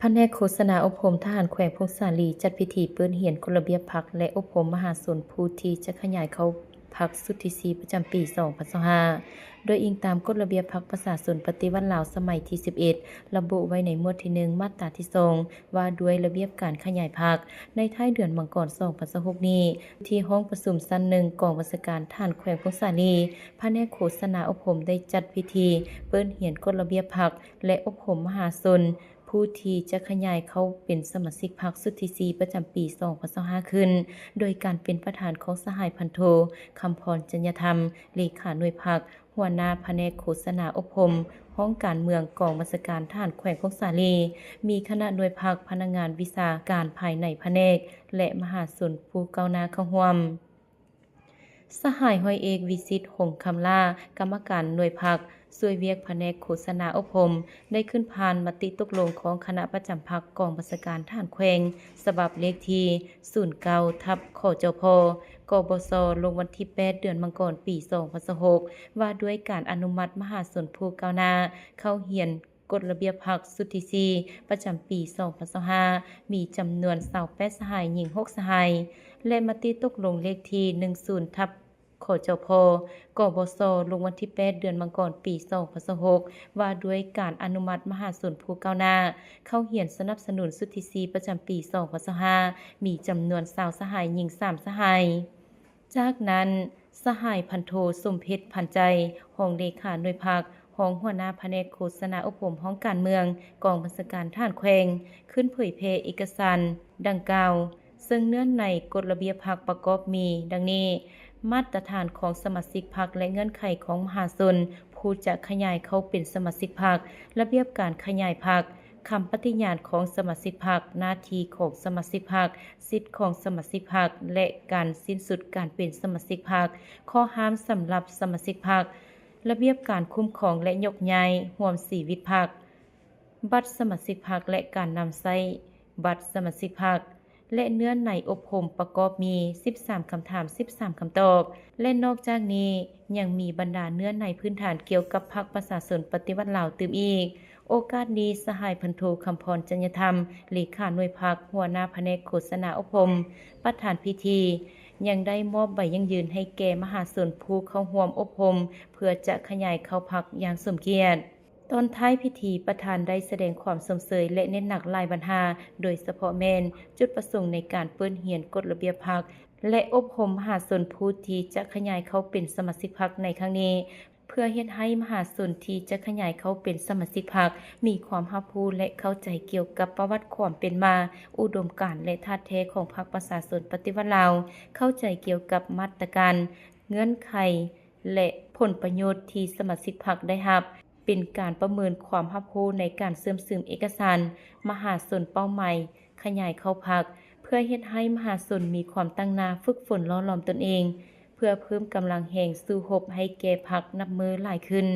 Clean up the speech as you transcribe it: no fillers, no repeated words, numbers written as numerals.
แผนกโฆษณาอบรมทหารแขวงพงษาลีจัดพิธีเปิดเรียนกฎระเบียบพรรคและอบรมมหาชนผู้ที่จะขยายเข้าพรรคสุทธิศรีประจำปี 2025 โดยอิงตามกฎระเบียบพรรคประชาชนปฏิวัติลาวสมัยที่ 11 ระบุไว้ในหมวดที่ 1 มาตราที่ 2 ว่าด้วยระเบียบการขยายพรรคในท้ายเดือนมังกร 2026 นี้ที่ห้องประชุมชั้น 1 กองบัญชาการทหารแขวงพงษาลีแผนกโฆษณาอบรมได้จัดพิธีเปิดเรียนกฎระเบียบพรรคและอบรมมหาชนผู้ที่จะขยายเข้าเป็นสมาชิกพรรคสุทธิศรีประจำปี 2025 ขึ้น โดยการเป็นประธานของสหายพันโทคำพรจริยธรรมเลขาหน่วยพรรคหัวหน้าแผนกโฆษณาอบรมห้องการเมืองกองบัญชาการทหารแขวงพงษาลีมีคณะหน่วยพรรคพนักงานวิชาการภายในแผนกและมหาชนผู้ก้าวหน้าเข้าร่วมสหายห้อยเอกวิสิทธิ์หงส์คำล่ากรรมการหน่วยพรรคช่วยเวียกแผนกโฆษณาอบรมได้ขึ้นผ่านมติตกลงของคณะประจำพรรคกองบัญชาการทหารแขวงฉบับเลขที่09ทับขจพกบศลงวันที่ 8 เดือนมังกรปี 2026 ว่าด้วยการอนุมัติมหาชนผู้ก้าวหน้าเข้าเรียนกฎระเบียบพรรคสุทธิศรีประจำปี 2025 มีจำนวน28สหายหญิง6สหายและมติตกลงเลขที่10ทับขจพกบศลงวันที่ 8 เดือนมังกรปี 2026 ว่าด้วยการอนุมัติมหาชนผู้ก้าวหน้าเข้าเรียนสนับสนุนสุทธิศรีประจำปี 2025 มีจำนวน20สหายหญิง3สหายจากนั้นสหายพันโทสมเพชรพันใจรองเลขาหน่วยพรรครองหัวหน้าแผนกโฆษณาอบรมห้องการเมืองกองบัญชาการทหารแขวงขึ้นเผยแพร่เอกสารดังกล่าวซึ่งเนื้อในกฎระเบียบพรรคประกอบมีดังนี้มาตรฐานของสมาชิกพรรคและเงื่อนไขของมหาชนผู้จะขยายเข้าเป็นสมาชิกพรรคระเบียบการขยายพรรคคำปฏิญาณของสมาชิกพรรคหน้าที่ของสมาชิกพรรคสิทธิของสมาชิกพรรคและการสิ้นสุดการเป็นสมาชิกพรรคข้อห้ามสำหรับสมาชิกพรรคระเบียบการคุ้มครองและยกย้ายร่วมชีวิตพรรคบัตรสมาชิกพรรคและการนำใช้บัตรสมาชิกพรรคและเนื้อในอบรมประกอบมี13คำถาม13คำตอบและนอกจากนี้ยังมีบรรดาเนื้อในพื้นฐานเกี่ยวกับพรรคประชาชนปฏิวัติลาวตื่มอีกโอกาสนี้สหายพันโทคำพรจริยธรรมเลขาหน่วยพรรคหัวหน้าแผนกโฆษณาอบรมประธานพิธียังได้มอบใบยั่งยืนให้แก่มหาชนผู้เข้าร่วมอบรมเพื่อจะขยายเข้าพรรคอย่างสมเกียรติตอนท้ายพิธีประธานได้แสดงความสมเสยและเน้นหนักหลายปัญหาโดยเฉพาะแม่นจุดประสงค์ในการเปิดเรียนกฎระเบียบพรรคและอบรมมหาชนผู้ที่จะขยายเข้าเป็นสมาชิกพรรคในครั้งนี้เพื่อเฮ็ดให้มหาชนที่จะขยายเข้าเป็นสมาชิกพรรคมีความรับรู้และเข้าใจเกี่ยวกับประวัติความเป็นมาอุดมการณ์และธาตุแท้ของพรรคประชาชนปฏิวัติลาวเข้าใจเกี่ยวกับมาตรการเงื่อนไขและผลประโยชน์ที่สมาชิกพรรคได้รับเป็นการประเมินความรับรู้ในการเสริมซึมเอกสารมหาชนเป้าหมายขยายเข้าพรรคเพื่อเฮ็ดให้มหาชนมีความตั้งหน้าฝึกฝนหล่อหลอมตนเองเพื่อเพิ่มกำลังแห่งสู้รบให้แก่พรรคนับมือหลายขึ้น